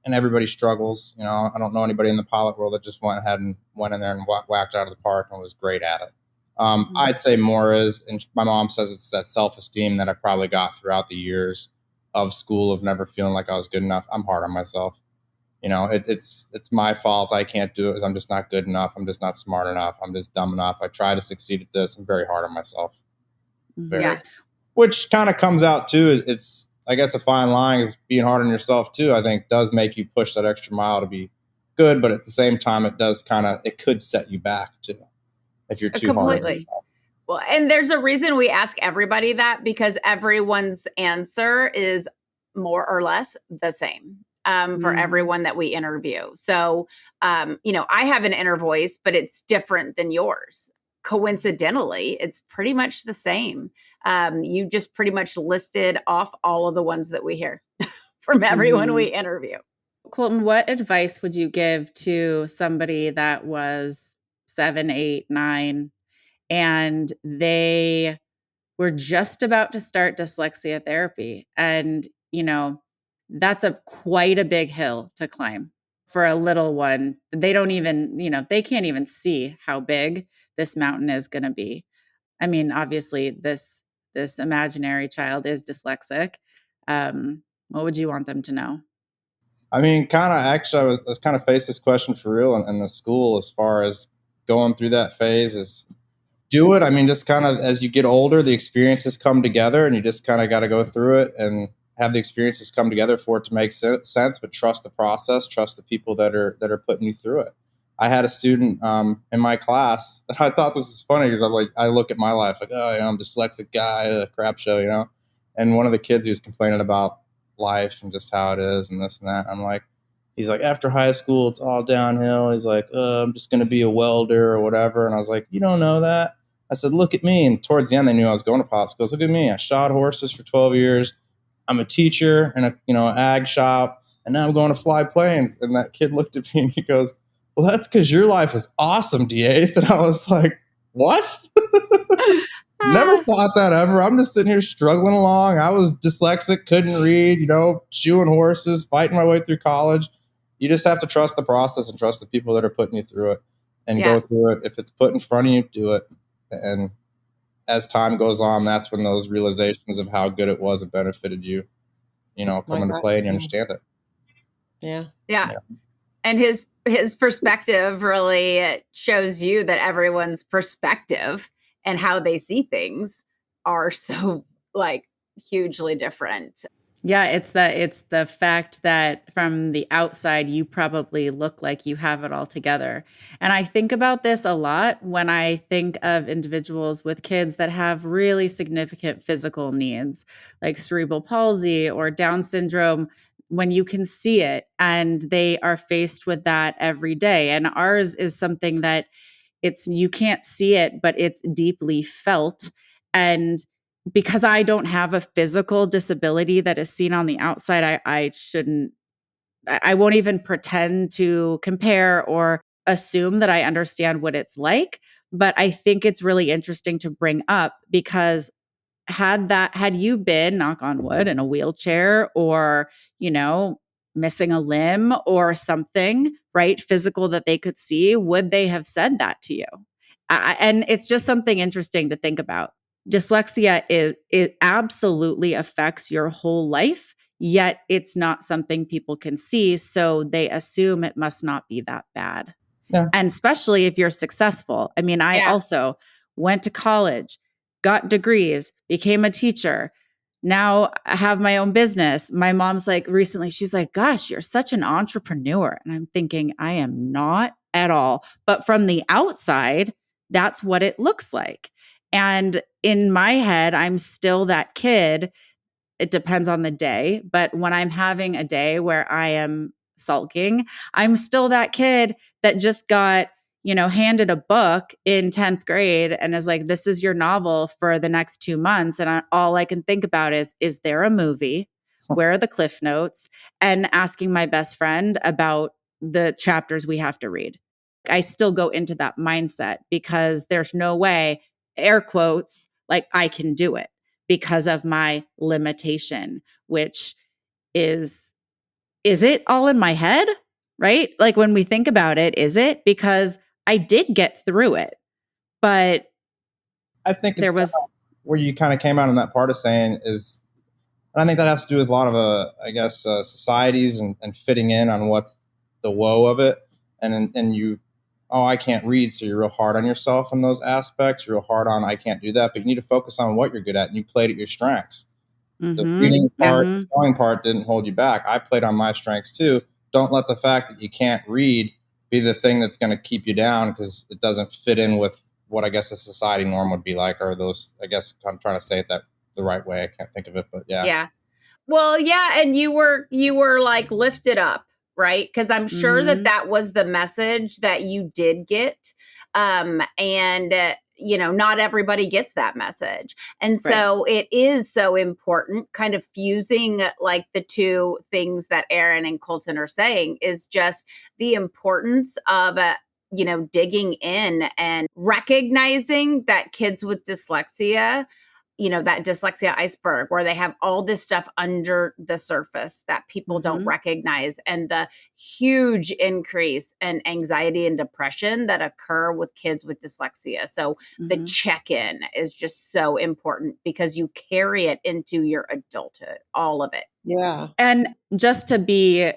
and everybody struggles, I don't know anybody in the pilot world that just went ahead and went in there and whacked out of the park and was great at it. I'd say more is, and my mom says it's that self-esteem that I probably got throughout the years of school, of never feeling like I was good enough. I'm hard on myself. It's my fault. I can't do it because I'm just not good enough. I'm just not smart enough. I'm just dumb enough. I try to succeed at this. I'm very hard on myself. Which kind of comes out too. It's, I guess, a fine line is being hard on yourself too. I think does make you push that extra mile to be good, but at the same time, it could set you back too if you're too hard on yourself. Well, and there's a reason we ask everybody that, because everyone's answer is more or less the same for everyone that we interview. So, I have an inner voice, but it's different than yours. Coincidentally, it's pretty much the same. You just pretty much listed off all of the ones that we hear from everyone we interview. Colton, what advice would you give to somebody that was 7, 8, 9, and they were just about to start dyslexia therapy? And, that's quite a big hill to climb for a little one. They don't even, they can't even see how big this mountain is going to be. Obviously this imaginary child is dyslexic. What would you want them to know? Actually, I was kind of faced this question for real in the school, as far as going through that phase is do it. Just kind of as you get older, the experiences come together, and you just kind of got to go through it and have the experiences come together for it to make sense, but trust the process, trust the people that are putting you through it. I had a student in my class that I thought this was funny because I look at my life like, oh, yeah, I'm a dyslexic guy, a crap show, you know? And one of the kids, he was complaining about life and just how it is and this and that. I'm like, he's like, after high school, it's all downhill. He's like, I'm just going to be a welder or whatever. And I was like, you don't know that. I said, look at me. And towards the end, they knew I was going to pilot school. Look at me. I shot horses for 12 years. I'm a teacher in a ag shop. And now I'm going to fly planes. And that kid looked at me and he goes, well, that's because your life is awesome, D8th. And I was like, what? Never thought that ever. I'm just sitting here struggling along. I was dyslexic, couldn't read, shoeing horses, fighting my way through college. You just have to trust the process and trust the people that are putting you through it and go through it. If it's put in front of you, do it. And as time goes on, that's when those realizations of how good it was and benefited you, come into play and you understand it. Yeah. And his perspective really shows you that everyone's perspective and how they see things are so hugely different. Yeah, it's the fact that from the outside, you probably look like you have it all together. And I think about this a lot when I think of individuals with kids that have really significant physical needs, like cerebral palsy or Down syndrome, when you can see it and they are faced with that every day. And ours is something that you can't see it, but it's deeply felt. And because I don't have a physical disability that is seen on the outside, I won't even pretend to compare or assume that I understand what it's like. But I think it's really interesting to bring up because had you been, knock on wood, in a wheelchair or, missing a limb or something, right, physical that they could see, would they have said that to you? And it's just something interesting to think about. Dyslexia it absolutely affects your whole life, yet it's not something people can see, so they assume it must not be that bad. Yeah. And especially if you're successful. I mean, I also went to college, got degrees, became a teacher. Now I have my own business. My mom's like, recently, she's like, gosh, you're such an entrepreneur. And I'm thinking, I am not at all. But from the outside, that's what it looks like. And in my head, I'm still that kid. It depends on the day. But when I'm having a day where I am sulking, I'm still that kid that just got, handed a book in 10th grade and is like, this is your novel for the next 2 months. And all I can think about is there a movie? Where are the cliff notes? And asking my best friend about the chapters we have to read. I still go into that mindset because there's no way, air quotes, like I can do it because of my limitation, which is it all in my head? Right? Like when we think about it, is it? Because I did get through it, but I think there was where you kind of came out on that part of saying is, and I think that has to do with a lot of, societies and fitting in on what's the woe of it. And you, I can't read. So you're real hard on yourself in those aspects. You're real hard on, I can't do that, but you need to focus on what you're good at. And you played at your strengths. The reading part, the spelling part didn't hold you back. I played on my strengths too. Don't let the fact that you can't read be the thing that's going to keep you down because it doesn't fit in with what I guess a society norm would be like, or those, I guess I'm trying to say it that the right way. I can't think of it, but yeah. Yeah. Well, yeah. And you were like lifted up, right? Because I'm sure that was the message that you did get. Not everybody gets that message. And so it is so important, kind of fusing like the two things that Eryn and Colton are saying is just the importance of digging in and recognizing that kids with dyslexia, that dyslexia iceberg where they have all this stuff under the surface that people don't recognize, and the huge increase in anxiety and depression that occur with kids with dyslexia. So the check-in is just so important because you carry it into your adulthood, all of it. Yeah. And just to be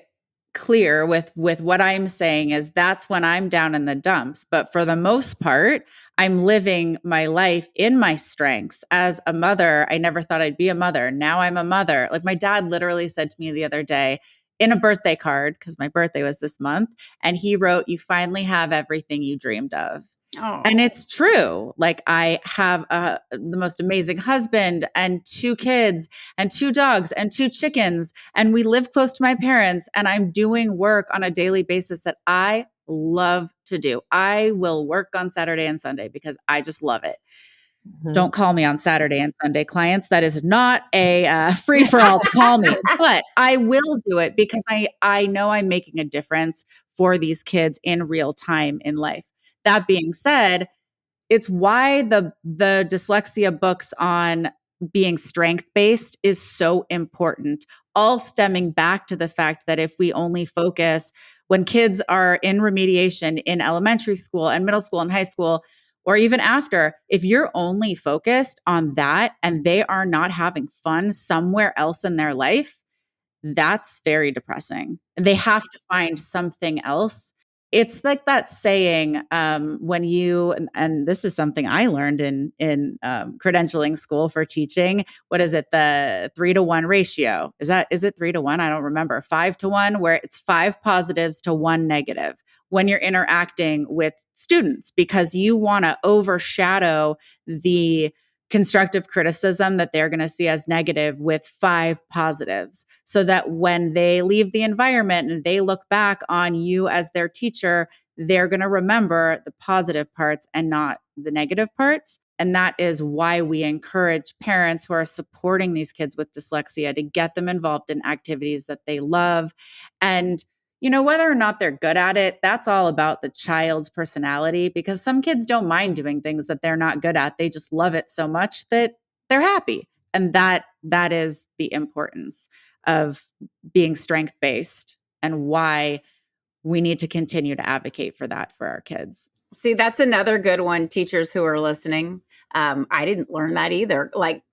clear with what I'm saying is that's when I'm down in the dumps. But for the most part, I'm living my life in my strengths. As a mother, I never thought I'd be a mother. Now I'm a mother. Like my dad literally said to me the other day, in a birthday card, because my birthday was this month. And he wrote, "You finally have everything you dreamed of." Oh. And it's true. Like, I have the most amazing husband and 2 kids and 2 dogs and 2 chickens. And we live close to my parents. And I'm doing work on a daily basis that I love to do. I will work on Saturday and Sunday because I just love it. Don't call me on Saturday and Sunday, clients. That is not a free for all to call me, but I will do it because I know I'm making a difference for these kids in real time in life. That being said, it's why the dyslexia books on being strength-based is so important, all stemming back to the fact that if we only focus when kids are in remediation in elementary school and middle school and high school, or even after, if you're only focused on that and they are not having fun somewhere else in their life, that's very depressing. They have to find something else. It's like that saying, when you, and this is something I learned in credentialing school for teaching. What is it? The 3-to-1 ratio. Is it 3-to-1? I don't remember. 5-to-1, where it's 5 positives to 1 negative when you're interacting with students, because you want to overshadow the constructive criticism that they're going to see as negative with 5 positives, so that when they leave the environment and they look back on you as their teacher, they're going to remember the positive parts and not the negative parts. And that is why we encourage parents who are supporting these kids with dyslexia to get them involved in activities that they love. And whether or not they're good at it, that's all about the child's personality, because some kids don't mind doing things that they're not good at. They just love it so much that they're happy. And that is the importance of being strength-based and why we need to continue to advocate for that for our kids. See, that's another good one, teachers who are listening. I didn't learn that either. Like,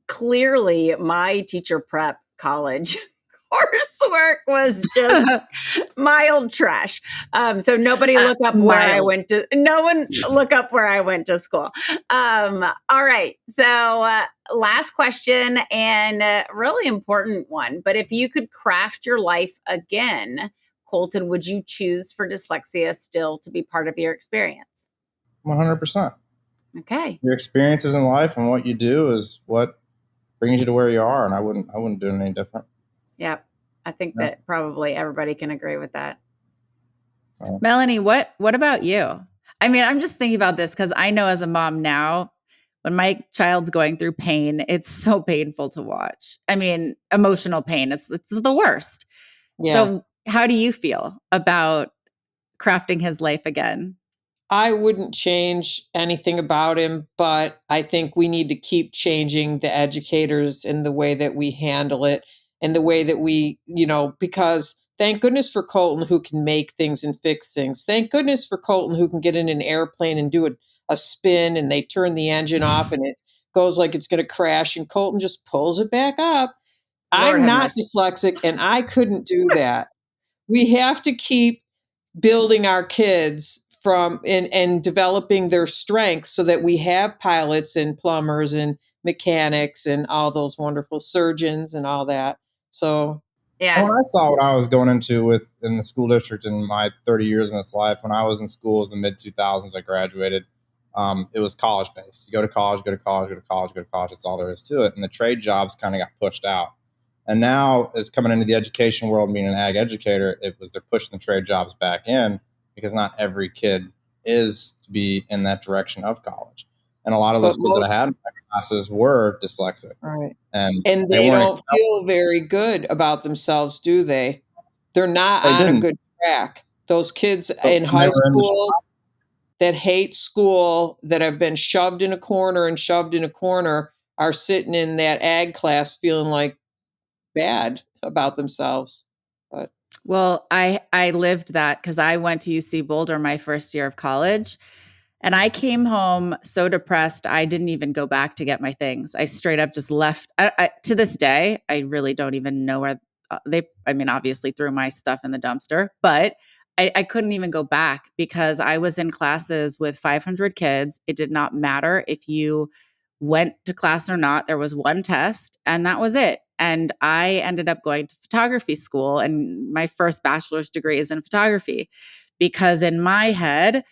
clearly my teacher prep college coursework was just mild trash. So nobody look up where I went to. No one look up where I went to school. All right. So last question, and a really important one. But if you could craft your life again, Colton, would you choose for dyslexia still to be part of your experience? 100%. Okay. Your experiences in life and what you do is what brings you to where you are, and I wouldn't do it any different. Yep. I think that probably everybody can agree with that. Melanie, what about you? I mean, I'm just thinking about this because I know as a mom now, when my child's going through pain, it's so painful to watch. I mean, emotional pain, it's the worst. Yeah. So how do you feel about crafting his life again? I wouldn't change anything about him, but I think we need to keep changing the educators in the way that we handle it and the way that we, because thank goodness for Colton who can make things and fix things. Thank goodness for Colton who can get in an airplane and do a spin and they turn the engine off and it goes like it's going to crash and Colton just pulls it back up. Lord, I'm not dyslexic and I couldn't do that. We have to keep building our kids from and developing their strengths so that we have pilots and plumbers and mechanics and all those wonderful surgeons and all that. So yeah. When I saw what I was going into in the school district in my 30 years in this life, when I was in school, it was the mid 2000s, I graduated. It was college based. You go to college, go to college, go to college, go to college. That's all there is to it. And the trade jobs kind of got pushed out. And now, as coming into the education world, being an ag educator, they're pushing the trade jobs back in because not every kid is to be in that direction of college. And a lot of those kids that I had in my classes were dyslexic. Right. And they don't feel very good about themselves, do they? They're not on a good track. Those kids in high school that hate school, that have been shoved in a corner are sitting in that ag class feeling like bad about themselves. But well, I lived that because I went to UC Boulder my first year of college, and I came home so depressed I didn't even go back to get my things. I straight up just left. To this day, I really don't even know where obviously threw my stuff in the dumpster, but I couldn't even go back because I was in classes with 500 kids. It did not matter if you went to class or not. There was one test and that was it. And I ended up going to photography school, and my first bachelor's degree is in photography, because in my head,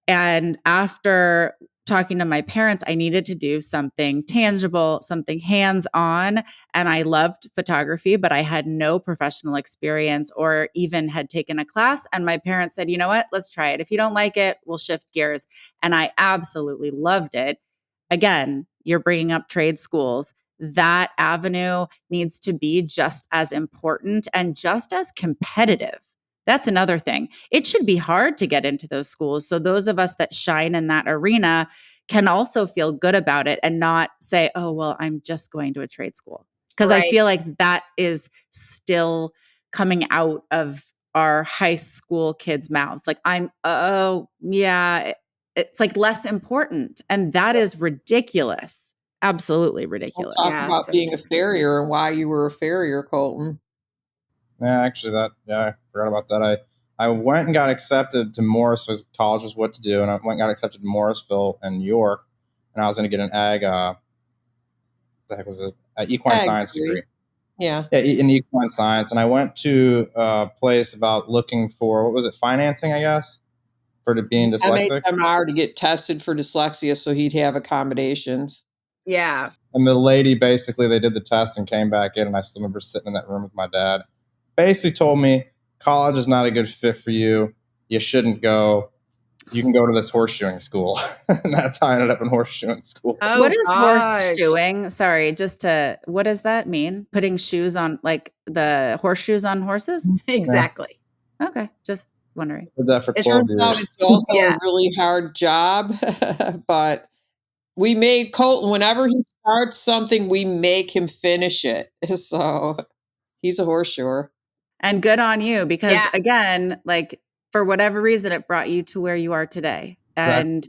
and after talking to my parents, I needed to do something tangible, something hands-on. And I loved photography, but I had no professional experience or even had taken a class. And my parents said, you know what, let's try it. If you don't like it, we'll shift gears. And I absolutely loved it. Again, you're bringing up trade schools. That avenue needs to be just as important and just as competitive. That's another thing. It should be hard to get into those schools. So those of us that shine in that arena can also feel good about it and not say, oh, well, I'm just going to a trade school. Because I feel like that is still coming out of our high school kids' mouths. Like, oh, yeah, it's like less important. And that is ridiculous. Absolutely ridiculous. We'll talk about being a farrier and why you were a farrier, Colton. Yeah, actually, I forgot about that. I went and got accepted to Morrisville. College was what to do, and I went and got accepted to Morrisville in New York, and I was going to get an ag. What the heck was it? Equine science degree. Yeah, in equine science, and I went to a place about looking for, what was it, financing, I guess, for being dyslexic. I made MR to get tested for dyslexia, so he'd have accommodations. Yeah. And the lady, basically, they did the test and came back in, and I still remember sitting in that room with my dad. Basically told me, college is not a good fit for you. You shouldn't go. You can go to this horseshoeing school. And that's how I ended up in horseshoeing school. Oh, what is horseshoeing? Sorry, what does that mean? Putting shoes on, like the horseshoes on horses? Exactly. Yeah. Okay, just wondering. Did that for 12 years. It's also a really hard job, but we made Colton, whenever he starts something, we make him finish it. So he's a horseshoer. And good on you, because again, like, for whatever reason, it brought you to where you are today. And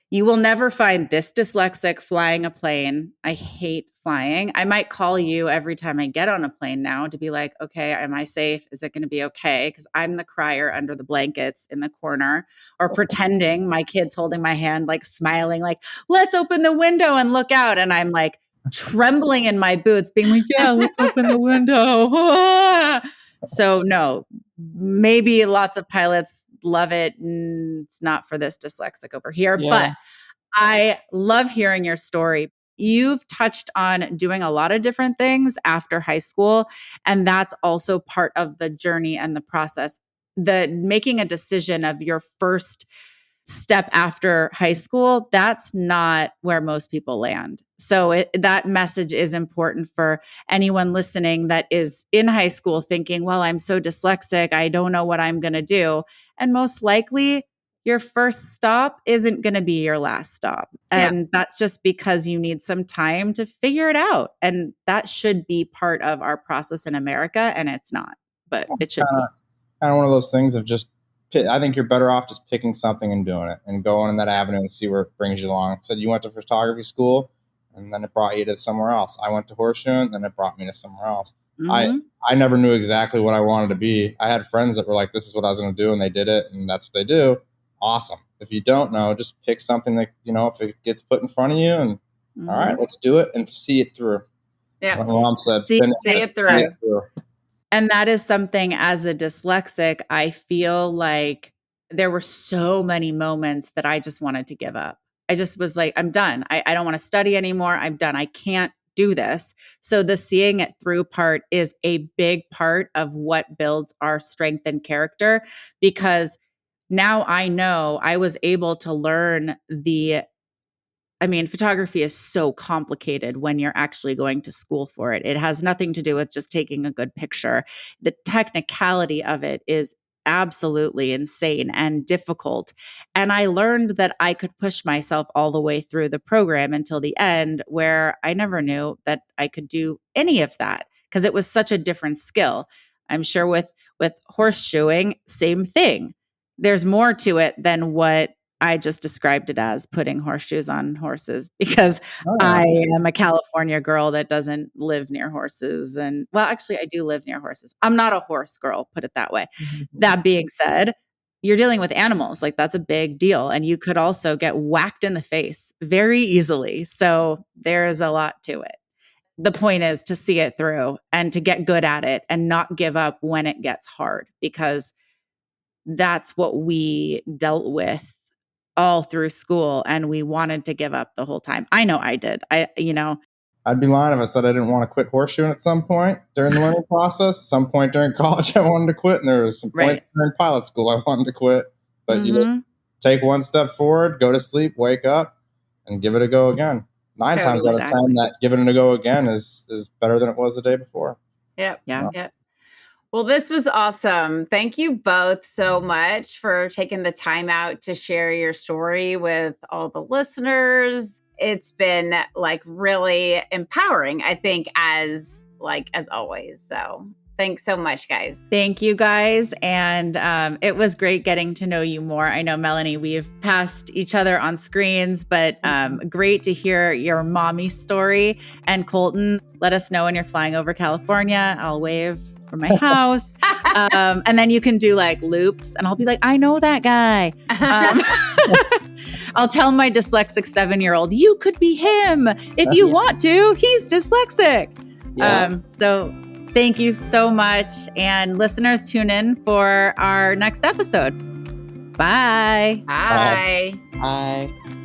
you will never find this dyslexic flying a plane. I hate flying. I might call you every time I get on a plane now to be like, okay, am I safe? Is it going to be okay? Because I'm the crier under the blankets in the corner, or pretending my kid's holding my hand, like smiling, like, let's open the window and look out. And I'm like trembling in my boots, being like, yeah, let's open the window. So no, maybe lots of pilots love it. It's not for this dyslexic over here, but I love hearing your story. You've touched on doing a lot of different things after high school, and that's also part of the journey and the process. The making a decision of your first step after high school, that's not where most people land. So that message is important for anyone listening that is in high school thinking, well, I'm so dyslexic, I don't know what I'm going to do. And most likely, your first stop isn't going to be your last stop. And that's just because you need some time to figure it out. And that should be part of our process in America. And it's not, but it should be. Kind of one of those things of just, I think you're better off just picking something and doing it and going in that avenue and see where it brings you along. So you went to photography school and then it brought you to somewhere else. I went to horseshoeing and then it brought me to somewhere else. Mm-hmm. I never knew exactly what I wanted to be. I had friends that were like, this is what I was going to do. And they did it. And that's what they do. Awesome. If you don't know, just pick something that, if it gets put in front of you and all right, let's do it and see it through. Yeah. Like my mom said, see it through. And that is something, as a dyslexic, I feel like there were so many moments that I just wanted to give up. I just was like, I'm done. I don't want to study anymore. I'm done. I can't do this. So the seeing it through part is a big part of what builds our strength and character, because now I know I was able to learn photography is so complicated when you're actually going to school for it. It has nothing to do with just taking a good picture. The technicality of it is absolutely insane and difficult. And I learned that I could push myself all the way through the program until the end, where I never knew that I could do any of that because it was such a different skill. I'm sure with horseshoeing, same thing. There's more to it than what I just described it as, putting horseshoes on horses, because I am a California girl that doesn't live near horses. And well, actually I do live near horses. I'm not a horse girl, put it that way. That being said, you're dealing with animals. Like that's a big deal. And you could also get whacked in the face very easily. So there's a lot to it. The point is to see it through and to get good at it and not give up when it gets hard, because that's what we dealt with all through school. And we wanted to give up the whole time. I know I did. I'd be lying if I said I didn't want to quit horseshoeing at some point during the learning process. Some point during college, I wanted to quit. And there was some points during pilot school I wanted to quit. But you just take one step forward, go to sleep, wake up, and give it a go again. 9 times out of 10, that giving it a go again is better than it was the day before. Yep. Well, this was awesome. Thank you both so much for taking the time out to share your story with all the listeners. It's been like really empowering, I think, as always. So thanks so much, guys. Thank you, guys. And it was great getting to know you more. I know, Melanie, we've passed each other on screens, but great to hear your mommy story. And Colton, let us know when you're flying over California. I'll wave from my house. And then you can do like loops and I'll be like, I know that guy. I'll tell my dyslexic 7-year-old, you could be him if you want to. He's dyslexic. Yeah. So thank you so much. And listeners, tune in for our next episode. Bye. Bye. Bye.